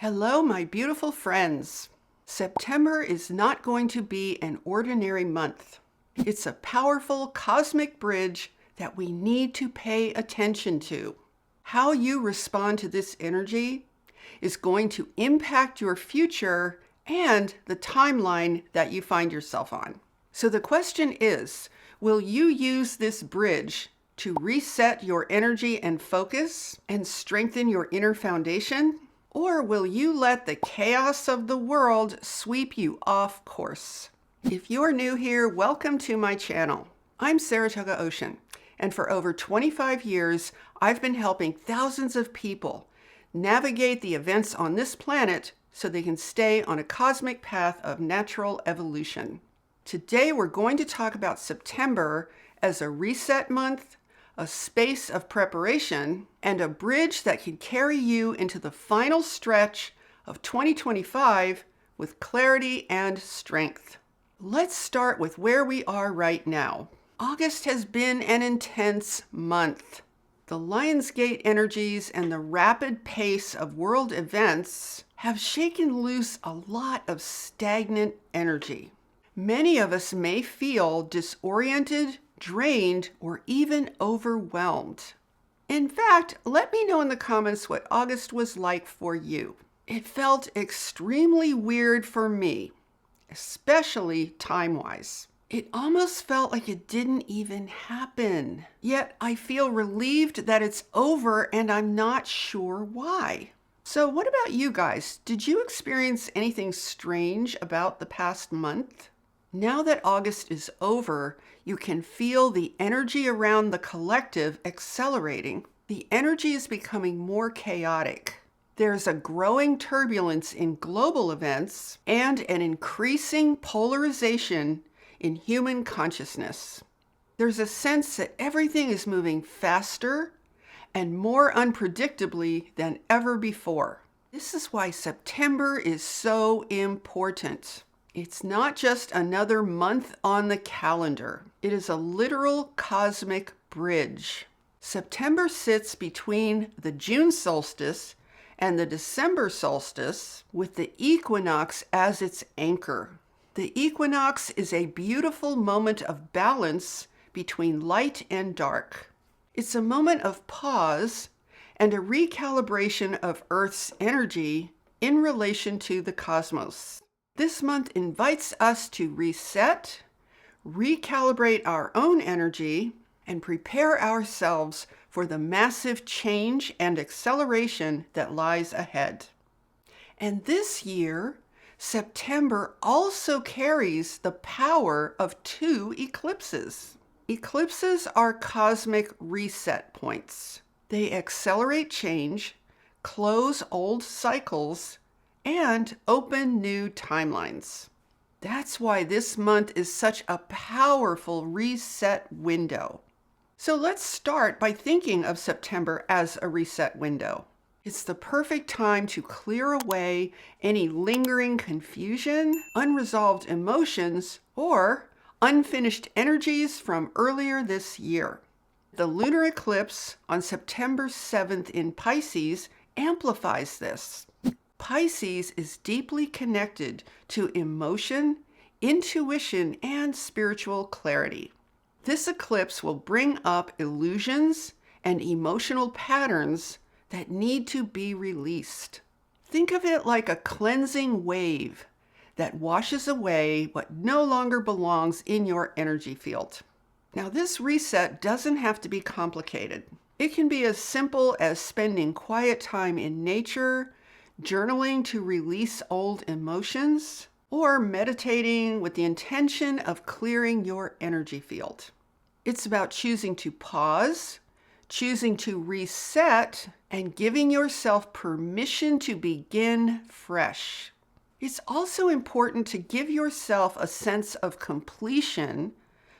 Hello, my beautiful friends. September is not going to be an ordinary month. It's a powerful cosmic bridge that we need to pay attention to. How you respond to this energy is going to impact your future and the timeline that you find yourself on. So the question is, will you use this bridge to reset your energy and focus and strengthen your inner foundation? Or will you let the chaos of the world sweep you off course? If you're new here, welcome to my channel. I'm Saratoga Ocean, and for over 25 years, I've been helping thousands of people navigate the events on this planet so they can stay on a cosmic path of natural evolution. Today, we're going to talk about September as a reset month, a space of preparation, and a bridge that can carry you into the final stretch of 2025 with clarity and strength. Let's start with where we are right now. August has been an intense month. The Lionsgate energies and the rapid pace of world events have shaken loose a lot of stagnant energy. Many of us may feel disoriented, drained, or even overwhelmed. In fact, let me know in the comments what August was like for you. It felt extremely weird for me, especially time-wise. It almost felt like it didn't even happen. Yet I feel relieved that it's over and I'm not sure why. So what about you guys? Did you experience anything strange about the past month? Now that August is over, you can feel the energy around the collective accelerating. The energy is becoming more chaotic. There's a growing turbulence in global events and an increasing polarization in human consciousness. There's a sense that everything is moving faster and more unpredictably than ever before. This is why September is so important. It's not just another month on the calendar. It is a literal cosmic bridge. September sits between the June solstice and the December solstice with the equinox as its anchor. The equinox is a beautiful moment of balance between light and dark. It's a moment of pause and a recalibration of Earth's energy in relation to the cosmos. This month invites us to reset, recalibrate our own energy, and prepare ourselves for the massive change and acceleration that lies ahead. And this year, September also carries the power of two eclipses. Eclipses are cosmic reset points. They accelerate change, close old cycles, and open new timelines. That's why this month is such a powerful reset window. So let's start by thinking of September as a reset window. It's the perfect time to clear away any lingering confusion, unresolved emotions, or unfinished energies from earlier this year. The lunar eclipse on September 7th in Pisces amplifies this. Pisces is deeply connected to emotion, intuition, and spiritual clarity. This eclipse will bring up illusions and emotional patterns that need to be released. Think of it like a cleansing wave that washes away what no longer belongs in your energy field. Now, this reset doesn't have to be complicated. It can be as simple as spending quiet time in nature, journaling to release old emotions, or meditating with the intention of clearing your energy field. It's about choosing to pause, choosing to reset, and giving yourself permission to begin fresh. It's also important to give yourself a sense of completion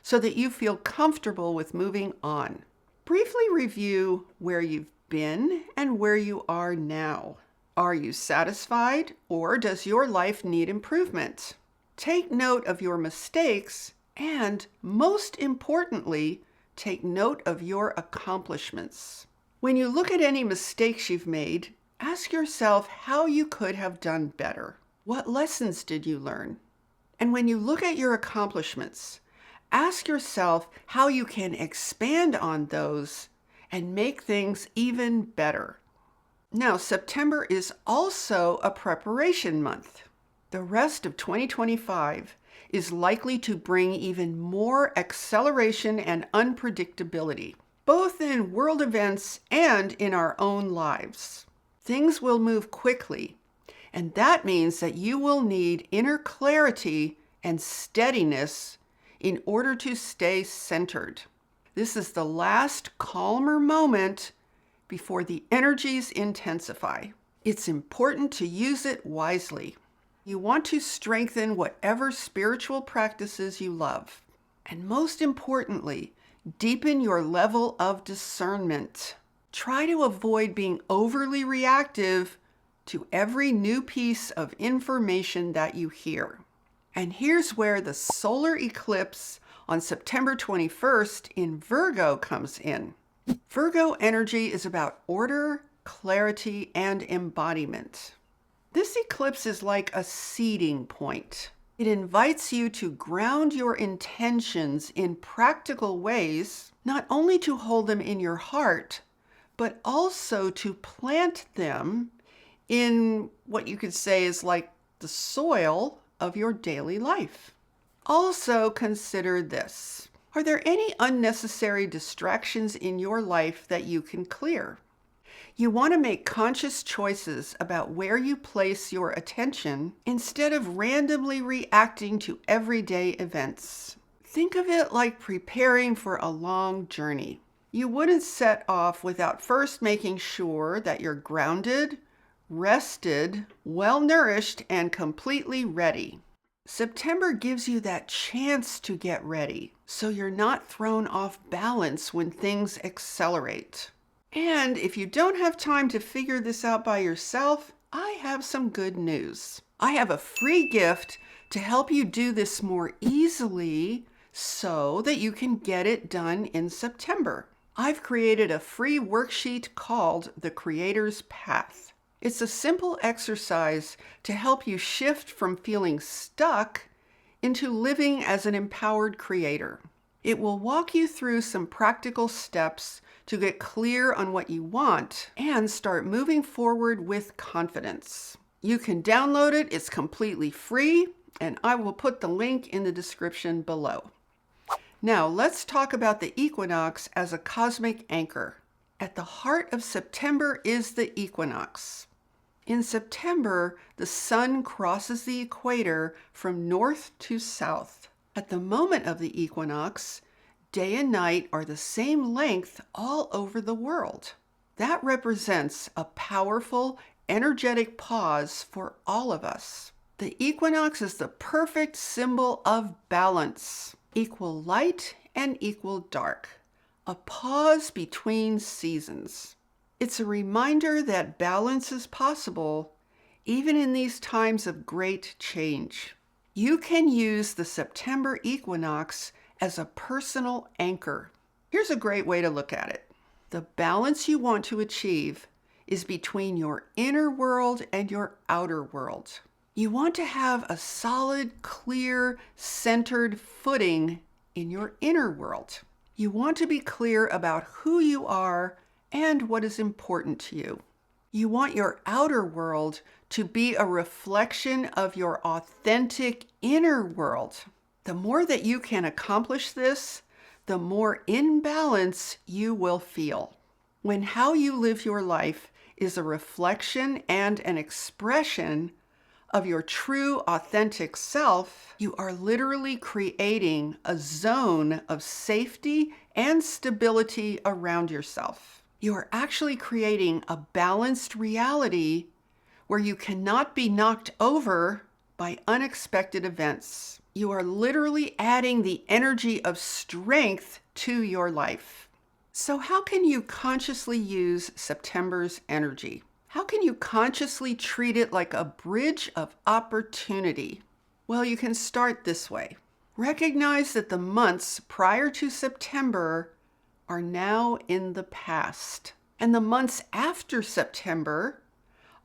so that you feel comfortable with moving on. Briefly review where you've been and where you are now. Are you satisfied, or does your life need improvement? Take note of your mistakes and, most importantly, take note of your accomplishments. When you look at any mistakes you've made, Ask yourself how you could have done better. What lessons did you learn? And when you look at your accomplishments, ask yourself how you can expand on those and make things even better. Now, September is also a preparation month. The rest of 2025 is likely to bring even more acceleration and unpredictability, both in world events and in our own lives. Things will move quickly, and that means that you will need inner clarity and steadiness in order to stay centered. This is the last calmer moment before the energies intensify. It's important to use it wisely. You want to strengthen whatever spiritual practices you love. And most importantly, deepen your level of discernment. Try to avoid being overly reactive to every new piece of information that you hear. And here's where the solar eclipse on September 21st in Virgo comes in. Virgo energy is about order, clarity, and embodiment. This eclipse is like a seeding point. It invites you to ground your intentions in practical ways, not only to hold them in your heart, but also to plant them in what you could say is like the soil of your daily life. Also consider this. Are there any unnecessary distractions in your life that you can clear? You want to make conscious choices about where you place your attention instead of randomly reacting to everyday events. Think of it like preparing for a long journey. You wouldn't set off without first making sure that you're grounded, rested, well-nourished, and completely ready. September gives you that chance to get ready, so you're not thrown off balance when things accelerate. And if you don't have time to figure this out by yourself, I have some good news. I have a free gift to help you do this more easily so that you can get it done in September. I've created a free worksheet called The Creator's Path. It's a simple exercise to help you shift from feeling stuck into living as an empowered creator. It will walk you through some practical steps to get clear on what you want and start moving forward with confidence. You can download it, it's completely free, and I will put the link in the description below. Now let's talk about the equinox as a cosmic anchor. At the heart of September is the equinox. In September, the sun crosses the equator from north to south. At the moment of the equinox, day and night are the same length all over the world. That represents a powerful, energetic pause for all of us. The equinox is the perfect symbol of balance, equal light and equal dark, a pause between seasons. It's a reminder that balance is possible even in these times of great change. You can use the September equinox as a personal anchor. Here's a great way to look at it. The balance you want to achieve is between your inner world and your outer world. You want to have a solid, clear, centered footing in your inner world. You want to be clear about who you are and what is important to you. You want your outer world to be a reflection of your authentic inner world. The more that you can accomplish this, the more in balance you will feel. When how you live your life is a reflection and an expression of your true authentic self, you are literally creating a zone of safety and stability around yourself. You are actually creating a balanced reality where you cannot be knocked over by unexpected events. You are literally adding the energy of strength to your life. So how can you consciously use September's energy? How can you consciously treat it like a bridge of opportunity? Well, you can start this way. Recognize that the months prior to September are now in the past, and the months after September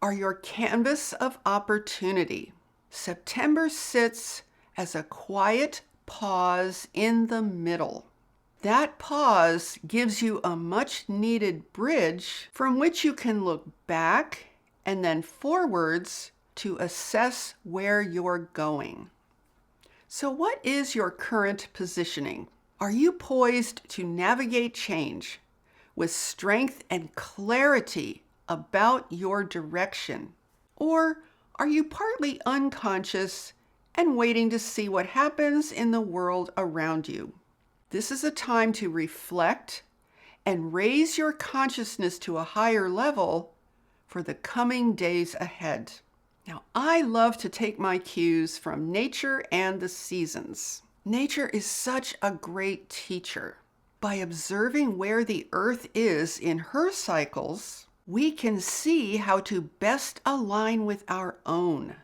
are your canvas of opportunity. September sits as a quiet pause in the middle. That pause gives you a much needed bridge from which you can look back and then forwards to assess where you're going. So what is your current positioning? Are you poised to navigate change with strength and clarity about your direction? Or are you partly unconscious and waiting to see what happens in the world around you? This is a time to reflect and raise your consciousness to a higher level for the coming days ahead. Now, I love to take my cues from nature and the seasons. Nature is such a great teacher. By observing where the earth is in her cycles, we can see how to best align with our own.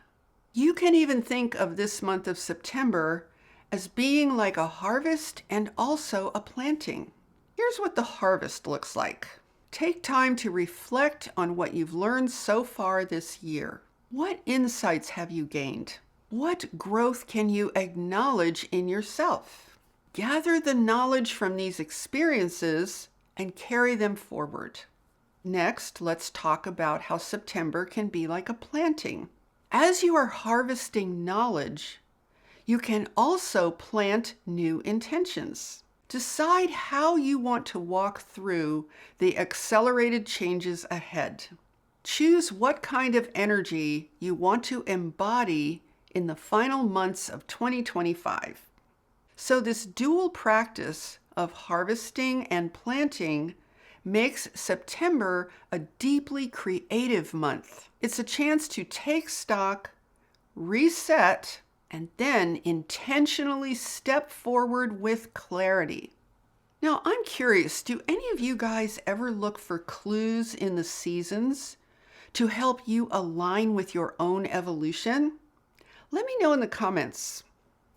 You can even think of this month of September as being like a harvest and also a planting. Here's what the harvest looks like. Take time to reflect on what you've learned so far this year. What insights have you gained? What growth can you acknowledge in yourself? Gather the knowledge from these experiences and carry them forward. Next, let's talk about how September can be like a planting. As you are harvesting knowledge, you can also plant new intentions. Decide how you want to walk through the accelerated changes ahead. Choose what kind of energy you want to embody in the final months of 2025. So this dual practice of harvesting and planting makes September a deeply creative month. It's a chance to take stock, reset, and then intentionally step forward with clarity. Now, I'm curious, do any of you guys ever look for clues in the seasons to help you align with your own evolution? Let me know in the comments.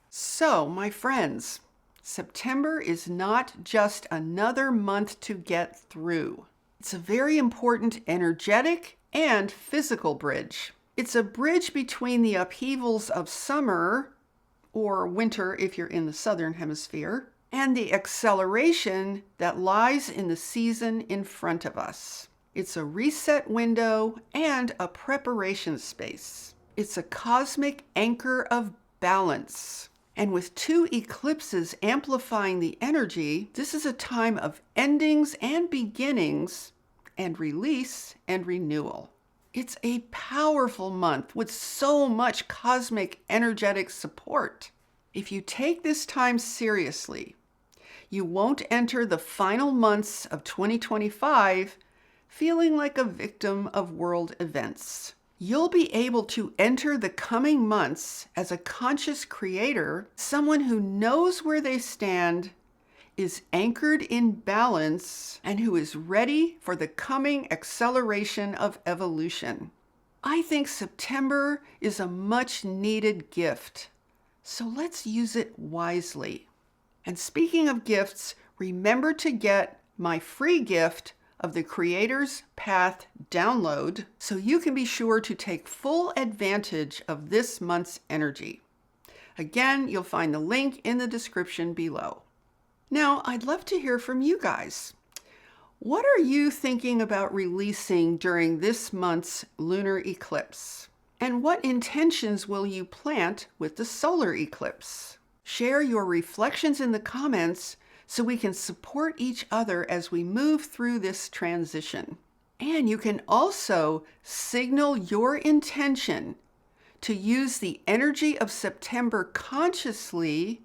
So, my friends, September is not just another month to get through. It's a very important energetic and physical bridge. It's a bridge between the upheavals of summer, or winter if you're in the southern hemisphere, and the acceleration that lies in the season in front of us. It's a reset window and a preparation space. It's a cosmic anchor of balance. And with 2 eclipses amplifying the energy, this is a time of endings and beginnings, and release and renewal. It's a powerful month with so much cosmic energetic support. If you take this time seriously, you won't enter the final months of 2025 feeling like a victim of world events. You'll be able to enter the coming months as a conscious creator, someone who knows where they stand, is anchored in balance, and who is ready for the coming acceleration of evolution. I think September is a much needed gift, so let's use it wisely. And speaking of gifts, remember to get my free gift of the Creator's Path download so you can be sure to take full advantage of this month's energy. Again, you'll find the link in the description below. Now, I'd love to hear from you guys. What are you thinking about releasing during this month's lunar eclipse? And what intentions will you plant with the solar eclipse? Share your reflections in the comments so we can support each other as we move through this transition. And you can also signal your intention to use the energy of September consciously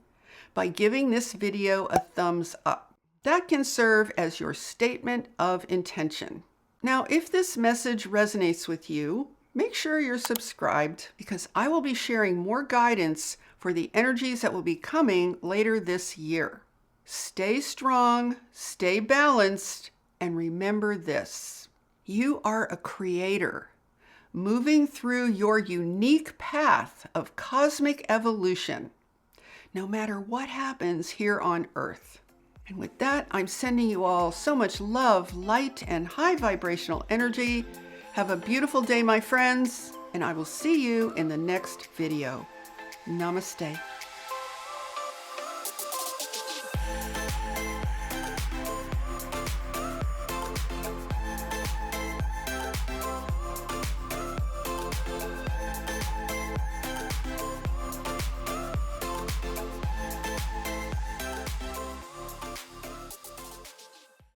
by giving this video a thumbs up. That can serve as your statement of intention. Now, if this message resonates with you, make sure you're subscribed because I will be sharing more guidance for the energies that will be coming later this year. Stay strong, stay balanced, and remember this: you are a creator moving through your unique path of cosmic evolution, no matter what happens here on Earth. And with that, I'm sending you all so much love, light, and high vibrational energy. Have a beautiful day, my friends, and I will see you in the next video. Namaste.